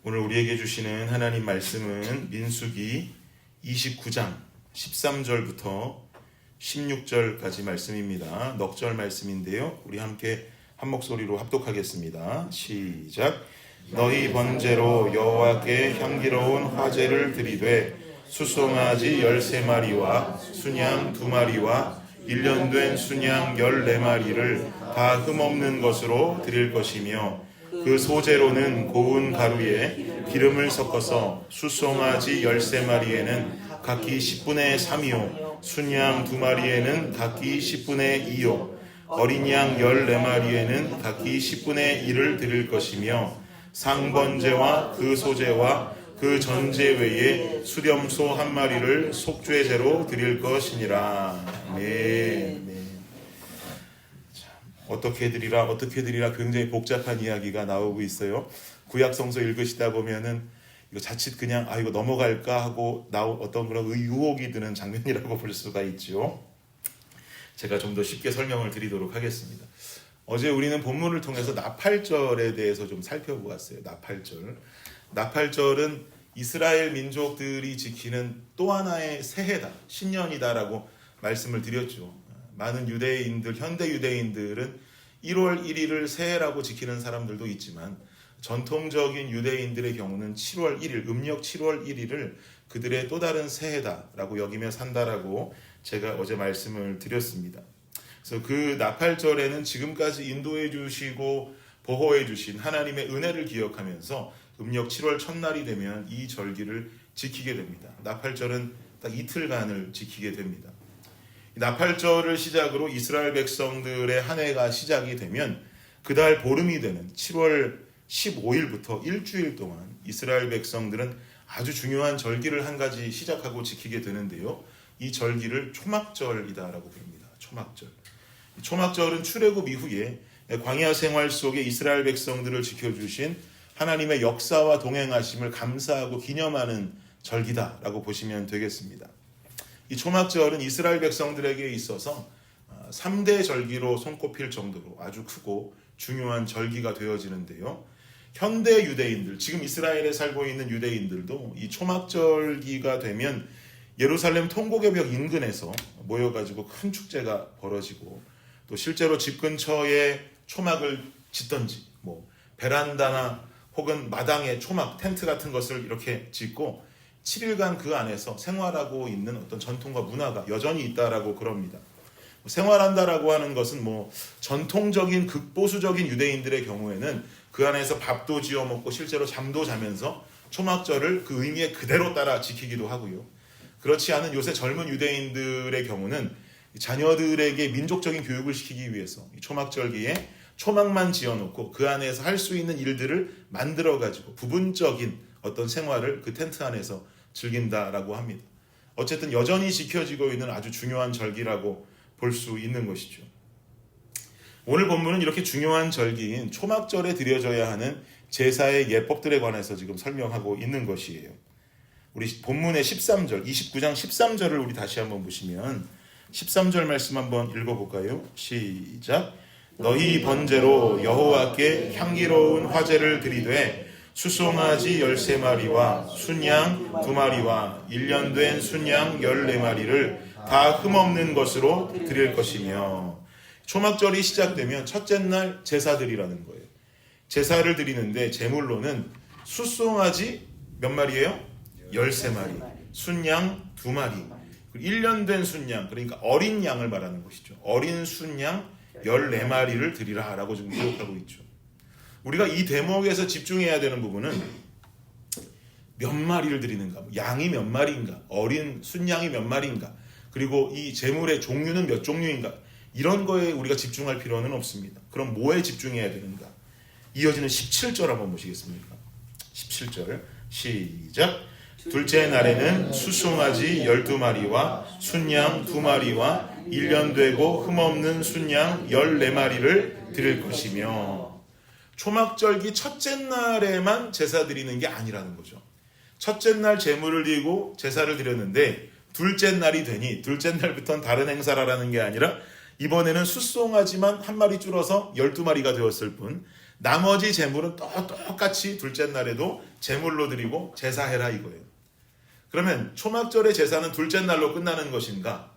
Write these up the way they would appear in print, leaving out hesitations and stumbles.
오늘 우리에게 주시는 하나님 말씀은 민수기 29장 13절부터 16절까지 말씀입니다. 넉절 말씀인데요. 우리 함께 한 목소리로 합독하겠습니다. 시작. 너희 번제로 여호와께 향기로운 화제를 드리되 수송아지 13마리와 순양 2마리와 1년 된 순양 14마리를 다 흠없는 것으로 드릴 것이며 그 소재로는 고운 가루에 기름을 섞어서 수송아지 13마리에는 각기 10분의 3이요 순양 2마리에는 각기 10분의 2요 어린 양 14마리에는 각기 10분의 1을 드릴 것이며 상번제와 그 소재와 그 전제 외에 수렴소 1마리를 속죄제로 드릴 것이니라. 네. 어떻게 드리라 굉장히 복잡한 이야기가 나오고 있어요. 구약 성서 읽으시다 보면은 이거 자칫 그냥 이거 넘어갈까 하고 어떤 그런 유혹이 드는 장면이라고 볼 수가 있죠. 제가 좀 더 쉽게 설명을 드리도록 하겠습니다. 어제 우리는 본문을 통해서 나팔절에 대해서 좀 살펴보았어요. 나팔절은 이스라엘 민족들이 지키는 또 하나의 새해다, 신년이다라고 말씀을 드렸죠. 많은 유대인들, 현대 유대인들은 1월 1일을 새해라고 지키는 사람들도 있지만 전통적인 유대인들의 경우는 7월 1일, 음력 7월 1일을 그들의 또 다른 새해다라고 여기며 산다라고 제가 어제 말씀을 드렸습니다. 그래서 그 나팔절에는 지금까지 인도해 주시고 보호해 주신 하나님의 은혜를 기억하면서 음력 7월 첫날이 되면 이 절기를 지키게 됩니다. 나팔절은 딱 이틀간을 지키게 됩니다. 나팔절을 시작으로 이스라엘 백성들의 한 해가 시작이 되면 그달 보름이 되는 7월 15일부터 일주일 동안 이스라엘 백성들은 아주 중요한 절기를 한 가지 시작하고 지키게 되는데요. 이 절기를 초막절이다라고 부릅니다. 초막절은 출애굽 이후에 광야 생활 속에 이스라엘 백성들을 지켜주신 하나님의 역사와 동행하심을 감사하고 기념하는 절기다라고 보시면 되겠습니다. 이 초막절은 이스라엘 백성들에게 있어서 3대 절기로 손꼽힐 정도로 아주 크고 중요한 절기가 되어지는데요. 현대 유대인들, 지금 이스라엘에 살고 있는 유대인들도 이 초막절기가 되면 예루살렘 통곡의 벽 인근에서 모여가지고 큰 축제가 벌어지고 또 실제로 집 근처에 초막을 짓던지 베란다나 혹은 마당에 초막, 텐트 같은 것을 이렇게 짓고 7일간 그 안에서 생활하고 있는 어떤 전통과 문화가 여전히 있다라고 그럽니다. 생활한다라고 하는 것은 전통적인 극보수적인 유대인들의 경우에는 그 안에서 밥도 지어 먹고 실제로 잠도 자면서 초막절을 그 의미에 그대로 따라 지키기도 하고요. 그렇지 않은 요새 젊은 유대인들의 경우는 자녀들에게 민족적인 교육을 시키기 위해서 초막절기에 초막만 지어놓고 그 안에서 할 수 있는 일들을 만들어가지고 부분적인 어떤 생활을 그 텐트 안에서 즐긴다라고 합니다. 어쨌든 여전히 지켜지고 있는 아주 중요한 절기라고 볼 수 있는 것이죠. 오늘 본문은 이렇게 중요한 절기인 초막절에 드려져야 하는 제사의 예법들에 관해서 지금 설명하고 있는 것이에요. 우리 본문의 13절, 29장 13절을 우리 다시 한번 보시면 13절 말씀 한번 읽어볼까요? 시작. 너희 번제로 여호와께 향기로운 화제를 드리되 수송아지 13마리와 순양 2마리와 1년 된 순양 14마리를 다 흠없는 것으로 드릴 것이며. 초막절이 시작되면 첫째 날 제사드리라는 거예요. 제사를 드리는데 제물로는 수송아지 몇 마리예요? 13마리, 순양 2마리, 1년 된 순양, 그러니까 어린 양을 말하는 것이죠. 어린 순양 14마리를 드리라 라고 지금 기록하고 있죠. 우리가 이 대목에서 집중해야 되는 부분은 몇 마리를 드리는가, 양이 몇 마리인가, 어린 순양이 몇 마리인가, 그리고 이 제물의 종류는 몇 종류인가, 이런 거에 우리가 집중할 필요는 없습니다. 그럼 뭐에 집중해야 되는가? 이어지는 17절 한번 보시겠습니까? 17절 시작. 둘째 날에는 수송아지 12마리와 순양 2마리와 1년 되고 흠없는 순양 14마리를 드릴 것이며. 초막절기 첫째 날에만 제사 드리는 게 아니라는 거죠. 첫째 날 제물을 드리고 제사를 드렸는데 둘째 날이 되니 둘째 날부터는 다른 행사라는 게 아니라 이번에는 수송아지만 한 마리 줄어서 12마리가 되었을 뿐 나머지 제물은 똑같이 둘째 날에도 제물로 드리고 제사해라 이거예요. 그러면 초막절의 제사는 둘째 날로 끝나는 것인가?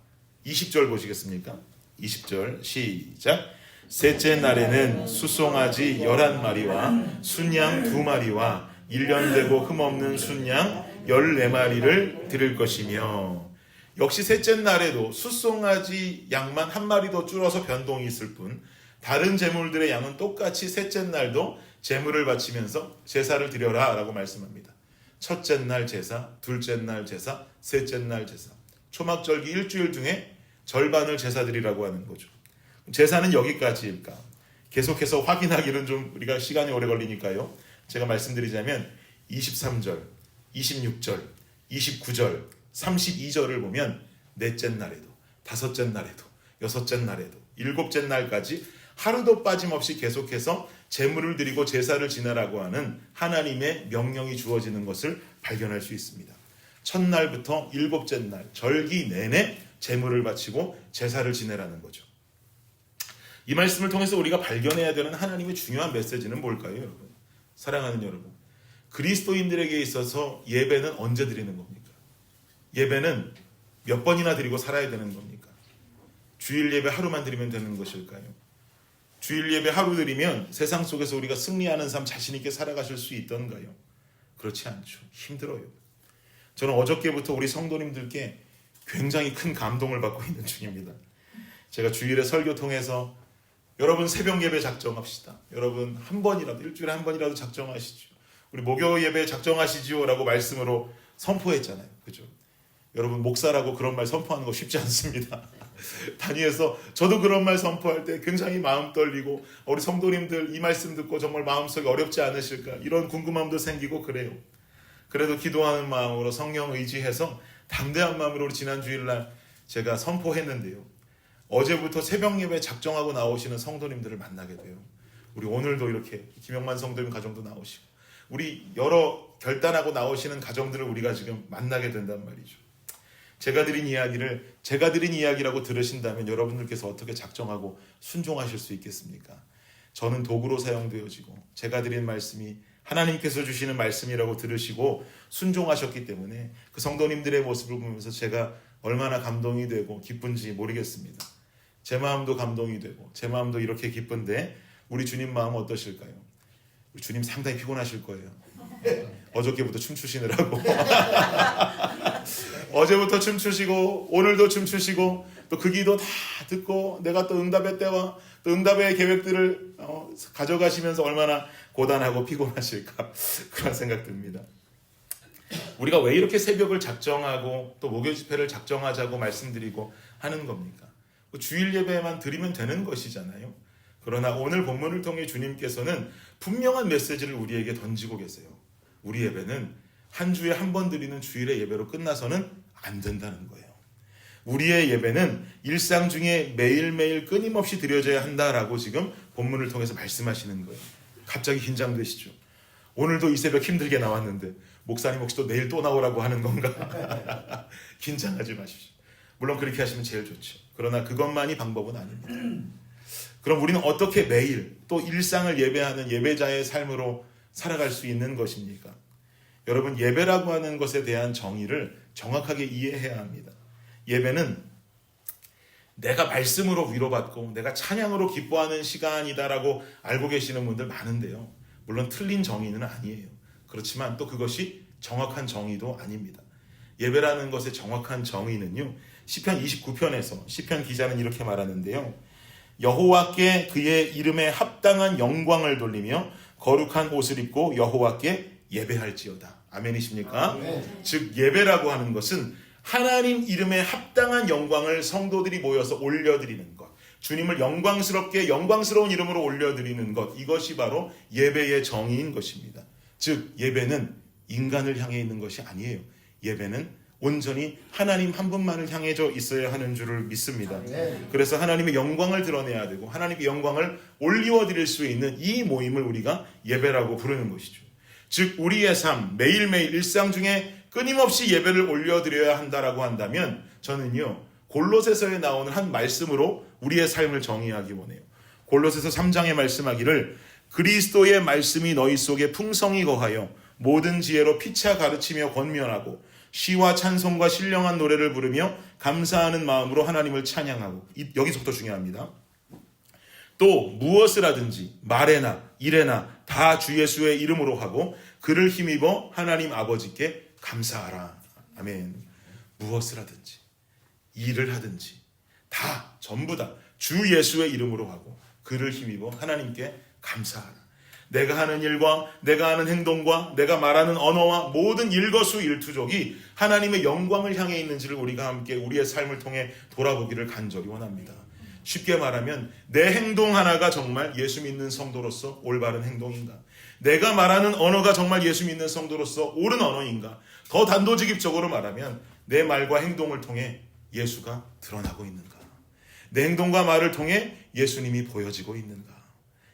20절 보시겠습니까? 20절 시작. 셋째 날에는 숫송아지 11마리와 순양 2마리와 1년 되고 흠없는 순양 14마리를 드릴 것이며, 역시 셋째 날에도 숫송아지 양만 한 마리 더 줄어서 변동이 있을 뿐 다른 제물들의 양은 똑같이 셋째 날도 제물을 바치면서 제사를 드려라 라고 말씀합니다. 첫째 날 제사, 둘째 날 제사, 셋째 날 제사. 초막절기 일주일 중에 절반을 제사 드리라고 하는 거죠. 제사는 여기까지일까? 계속해서 확인하기는 좀 우리가 시간이 오래 걸리니까요. 제가 말씀드리자면 23절, 26절, 29절, 32절을 보면 넷째 날에도, 다섯째 날에도, 여섯째 날에도, 일곱째 날까지 하루도 빠짐없이 계속해서 제물을 드리고 제사를 지내라고 하는 하나님의 명령이 주어지는 것을 발견할 수 있습니다. 첫날부터 일곱째 날, 절기 내내 제물을 바치고 제사를 지내라는 거죠. 이 말씀을 통해서 우리가 발견해야 되는 하나님의 중요한 메시지는 뭘까요, 여러분? 사랑하는 여러분, 그리스도인들에게 있어서 예배는 언제 드리는 겁니까? 예배는 몇 번이나 드리고 살아야 되는 겁니까? 주일 예배 하루만 드리면 되는 것일까요? 주일 예배 하루 드리면 세상 속에서 우리가 승리하는 삶 자신 있게 살아가실 수 있던가요? 그렇지 않죠. 힘들어요. 저는 어저께부터 우리 성도님들께 굉장히 큰 감동을 받고 있는 중입니다. 제가 주일에 설교 통해서 여러분 새벽 예배 작정합시다. 여러분 한 번이라도, 일주일에 한 번이라도 작정하시죠. 우리 목요 예배 작정하시지요 라고 말씀으로 선포했잖아요. 그죠? 여러분 목사라고 그런 말 선포하는 거 쉽지 않습니다. 다니엘서 저도 그런 말 선포할 때 굉장히 마음 떨리고, 우리 성도님들 이 말씀 듣고 정말 마음속에 어렵지 않으실까 이런 궁금함도 생기고 그래요. 그래도 기도하는 마음으로 성령 의지해서 담대한 마음으로 우리 지난 주일날 제가 선포했는데요. 어제부터 새벽 예배 작정하고 나오시는 성도님들을 만나게 돼요. 우리 오늘도 이렇게 김영만 성도님 가정도 나오시고 우리 여러 결단하고 나오시는 가정들을 우리가 지금 만나게 된단 말이죠. 제가 드린 이야기라고 들으신다면 여러분들께서 어떻게 작정하고 순종하실 수 있겠습니까? 저는 도구로 사용되어지고 제가 드린 말씀이 하나님께서 주시는 말씀이라고 들으시고 순종하셨기 때문에 그 성도님들의 모습을 보면서 제가 얼마나 감동이 되고 기쁜지 모르겠습니다. 제 마음도 감동이 되고 제 마음도 이렇게 기쁜데 우리 주님 마음은 어떠실까요? 우리 주님 상당히 피곤하실 거예요. 어저께부터 춤추시느라고 어제부터 춤추시고 오늘도 춤추시고 또 그 기도 다 듣고 내가 또 응답의 때와 또 응답의 계획들을 가져가시면서 얼마나 고단하고 피곤하실까 그런 생각 듭니다. 우리가 왜 이렇게 새벽을 작정하고 또 목요 집회를 작정하자고 말씀드리고 하는 겁니까? 주일 예배만 드리면 되는 것이잖아요. 그러나 오늘 본문을 통해 주님께서는 분명한 메시지를 우리에게 던지고 계세요. 우리 예배는 한 주에 한 번 드리는 주일의 예배로 끝나서는 안 된다는 거예요. 우리의 예배는 일상 중에 매일매일 끊임없이 드려져야 한다라고 지금 본문을 통해서 말씀하시는 거예요. 갑자기 긴장되시죠? 오늘도 이 새벽 힘들게 나왔는데 목사님 혹시 또 내일 또 나오라고 하는 건가? 긴장하지 마십시오. 물론 그렇게 하시면 제일 좋죠. 그러나 그것만이 방법은 아닙니다. 그럼 우리는 어떻게 매일 또 일상을 예배하는 예배자의 삶으로 살아갈 수 있는 것입니까? 여러분, 예배라고 하는 것에 대한 정의를 정확하게 이해해야 합니다. 예배는 내가 말씀으로 위로받고 내가 찬양으로 기뻐하는 시간이다라고 알고 계시는 분들 많은데요. 물론 틀린 정의는 아니에요. 그렇지만 또 그것이 정확한 정의도 아닙니다. 예배라는 것의 정확한 정의는요, 시편 29편에서 시편 기자는 이렇게 말하는데요. 여호와께 그의 이름에 합당한 영광을 돌리며 거룩한 옷을 입고 여호와께 예배할지어다. 아멘이십니까? 아멘. 즉 예배라고 하는 것은 하나님 이름에 합당한 영광을 성도들이 모여서 올려드리는 것, 주님을 영광스러운 이름으로 올려드리는 것, 이것이 바로 예배의 정의인 것입니다. 즉 예배는 인간을 향해 있는 것이 아니에요. 예배는 온전히 하나님 한 분만을 향해져 있어야 하는 줄을 믿습니다. 그래서 하나님의 영광을 드러내야 되고 하나님의 영광을 올리워드릴 수 있는 이 모임을 우리가 예배라고 부르는 것이죠. 즉 우리의 삶, 매일매일 일상 중에 끊임없이 예배를 올려드려야 한다라고 한다면 저는요, 골로새서에 나오는 한 말씀으로 우리의 삶을 정의하기 원해요. 골로새서 3장에 말씀하기를 그리스도의 말씀이 너희 속에 풍성히 거하여 모든 지혜로 피차 가르치며 권면하고 시와 찬송과 신령한 노래를 부르며 감사하는 마음으로 하나님을 찬양하고, 여기서부터 중요합니다. 또 무엇을 하든지 말에나 일에나 다 주 예수의 이름으로 하고 그를 힘입어 하나님 아버지께 감사하라. 아멘. 무엇을 하든지 일을 하든지 다 전부 다 주 예수의 이름으로 하고 그를 힘입어 하나님께 감사하라. 내가 하는 일과 내가 하는 행동과 내가 말하는 언어와 모든 일거수일투족이 하나님의 영광을 향해 있는지를 우리가 함께 우리의 삶을 통해 돌아보기를 간절히 원합니다. 쉽게 말하면 내 행동 하나가 정말 예수 믿는 성도로서 올바른 행동인가? 내가 말하는 언어가 정말 예수 믿는 성도로서 옳은 언어인가? 더 단도직입적으로 말하면 내 말과 행동을 통해 예수가 드러나고 있는가? 내 행동과 말을 통해 예수님이 보여지고 있는가?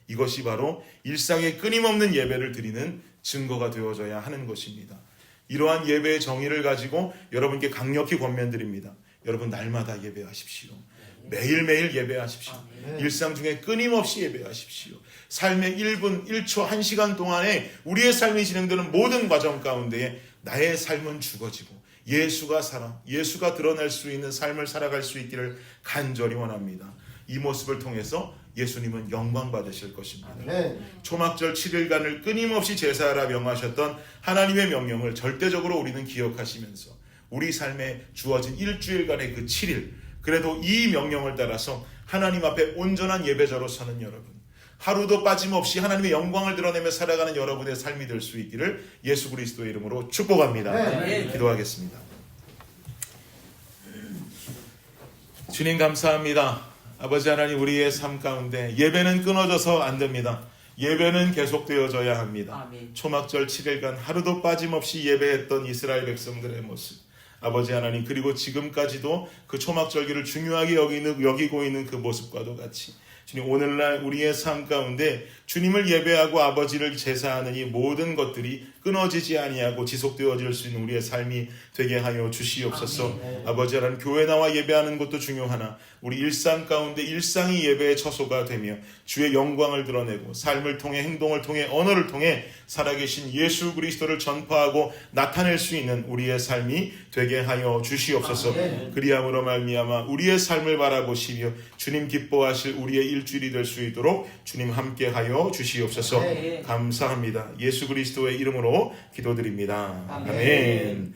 이것이 바로 일상의 끊임없는 예배를 드리는 증거가 되어져야 하는 것입니다. 이러한 예배의 정의를 가지고 여러분께 강력히 권면드립니다. 여러분 날마다 예배하십시오. 매일매일 예배하십시오. 일상 중에 끊임없이 예배하십시오. 삶의 1분, 1초, 1시간 동안에 우리의 삶이 진행되는 모든 과정 가운데에 나의 삶은 죽어지고 예수가 살아, 예수가 드러날 수 있는 삶을 살아갈 수 있기를 간절히 원합니다. 이 모습을 통해서 예수님은 영광 받으실 것입니다. 초막절 7일간을 끊임없이 제사하라 명하셨던 하나님의 명령을 절대적으로 우리는 기억하시면서 우리 삶에 주어진 일주일간의 그 7일, 그래도 이 명령을 따라서 하나님 앞에 온전한 예배자로 서는 여러분, 하루도 빠짐없이 하나님의 영광을 드러내며 살아가는 여러분의 삶이 될 수 있기를 예수 그리스도의 이름으로 축복합니다. 기도하겠습니다. 주님 감사합니다. 아버지 하나님, 우리의 삶 가운데 예배는 끊어져서 안 됩니다. 예배는 계속되어져야 합니다. 초막절 7일간 하루도 빠짐없이 예배했던 이스라엘 백성들의 모습, 아버지 하나님, 그리고 지금까지도 그 초막절기를 중요하게 여기고 있는 그 모습과도 같이 주님, 오늘날 우리의 삶 가운데 주님을 예배하고 아버지를 제사하는 이 모든 것들이 끊어지지 아니하고 지속되어질 수 있는 우리의 삶이 되게 하여 주시옵소서. 아멘. 아버지 하나님, 교회 나와 예배하는 것도 중요하나 우리 일상 가운데 일상이 예배의 처소가 되며 주의 영광을 드러내고 삶을 통해, 행동을 통해, 언어를 통해 살아계신 예수 그리스도를 전파하고 나타낼 수 있는 우리의 삶이 되게 하여 주시옵소서. 아멘. 그리함으로 말미암아 우리의 삶을 바라보시며 주님 기뻐하실 우리의 일주일이 될 수 있도록 주님 함께하여 주시옵소서. 아멘. 감사합니다. 예수 그리스도의 이름으로 기도드립니다. 아멘. 아멘.